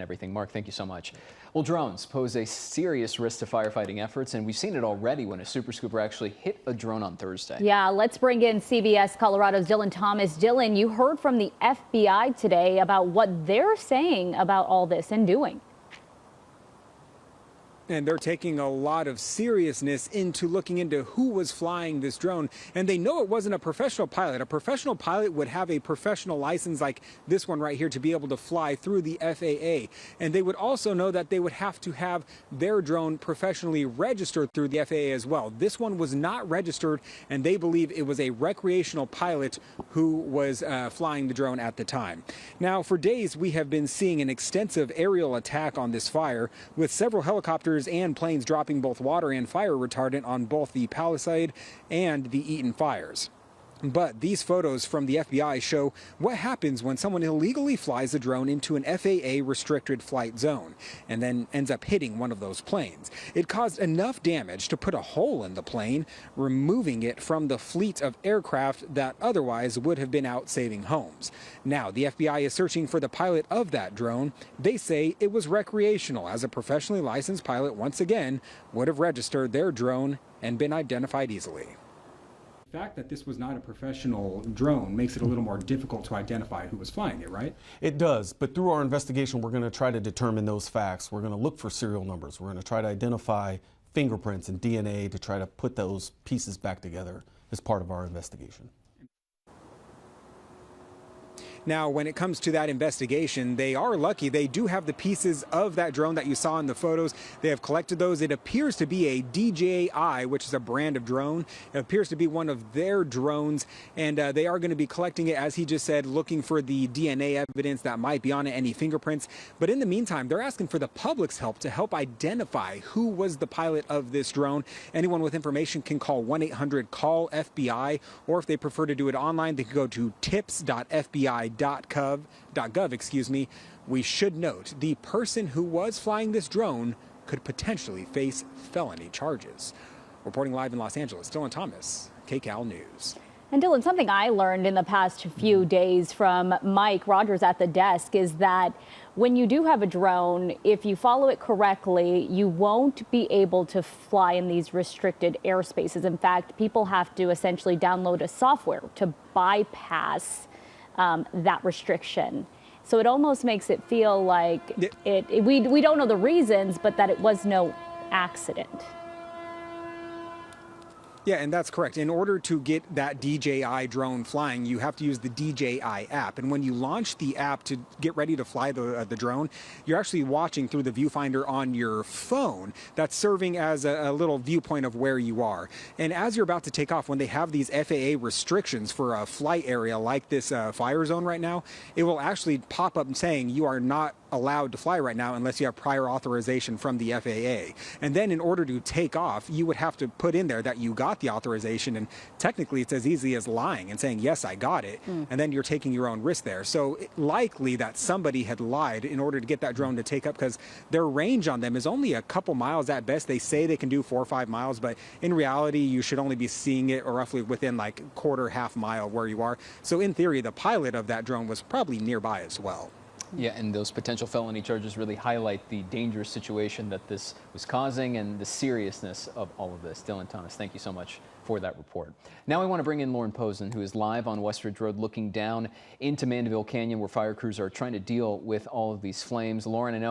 everything. Mark, thank you so much. Well, drones pose a serious risk to firefighting efforts, and we've seen it already when a super scooper actually hit a drone on Thursday. Yeah, let's bring in CBS Colorado's Dillon Thomas. Dillon, you heard from the FBI today about what they're saying about all this and doing. And they're taking a lot of seriousness into looking into who was flying this drone. And they know it wasn't a professional pilot. A professional pilot would have a professional license like this one right here to be able to fly through the FAA. And they would also know that they would have to have their drone professionally registered through the FAA as well. This one was not registered, and they believe it was a recreational pilot who was flying the drone at the time. Now, for days, we have been seeing an extensive aerial attack on this fire, with several helicopters and planes dropping both water and fire retardant on both the Palisade and the Eaton fires. But these photos from the FBI show what happens when someone illegally flies a drone into an FAA restricted flight zone and then ends up hitting one of those planes. It caused enough damage to put a hole in the plane, removing it from the fleet of aircraft that otherwise would have been out saving homes. Now, the FBI is searching for the pilot of that drone. They say it was recreational, as a professionally licensed pilot, once again, would have registered their drone and been identified easily. The fact that this was not a professional drone makes it a little more difficult to identify who was flying it, right? It does, but through our investigation, we're going to try to determine those facts. We're going to look for serial numbers. We're going to try to identify fingerprints and DNA to try to put those pieces back together as part of our investigation. Now, when it comes to that investigation, they are lucky. They do have the pieces of that drone that you saw in the photos. They have collected those. It appears to be a DJI, which is a brand of drone. It appears to be one of their drones, and they are going to be collecting it, as he just said, looking for the DNA evidence that might be on it, any fingerprints. But in the meantime, they're asking for the public's help to help identify who was the pilot of this drone. Anyone with information can call 1-800-CALL-FBI, or if they prefer to do it online, they can go to tips.fbi.gov. We should note the person who was flying this drone could potentially face felony charges. Reporting live in Los Angeles, Dillon Thomas, KCAL News. And Dillon, something I learned in the past few days from Mike Rogers at the desk is that when you do have a drone, if you follow it correctly, you won't be able to fly in these restricted airspaces. In fact, people have to essentially download a software to bypass that restriction. So it almost makes it feel like we don't know the reasons, but that it was no accident. Yeah, and that's correct. In order to get that DJI drone flying, you have to use the DJI app. And when you launch the app to get ready to fly the drone, you're actually watching through the viewfinder on your phone. That's serving as a little viewpoint of where you are. And as you're about to take off, when they have these FAA restrictions for a flight area like this fire zone right now, it will actually pop up saying you are not allowed to fly right now unless you have prior authorization from the FAA. And then in order to take off, you would have to put in there that you got the authorization, and technically it's as easy as lying and saying, yes, I got it, and then you're taking your own risk there. So likely that somebody had lied in order to get that drone to take up, because their range on them is only a couple miles at best. They say they can do 4 or 5 miles, but in reality, you should only be seeing it or roughly within like half mile where you are. So in theory, the pilot of that drone was probably nearby as well. Yeah, and those potential felony charges really highlight the dangerous situation that this was causing and the seriousness of all of this. Dillon Thomas, thank you so much for that report. Now we want to bring in Lauren Posen, who is live on Westridge Road looking down into Mandeville Canyon, where fire crews are trying to deal with all of these flames. Lauren, I know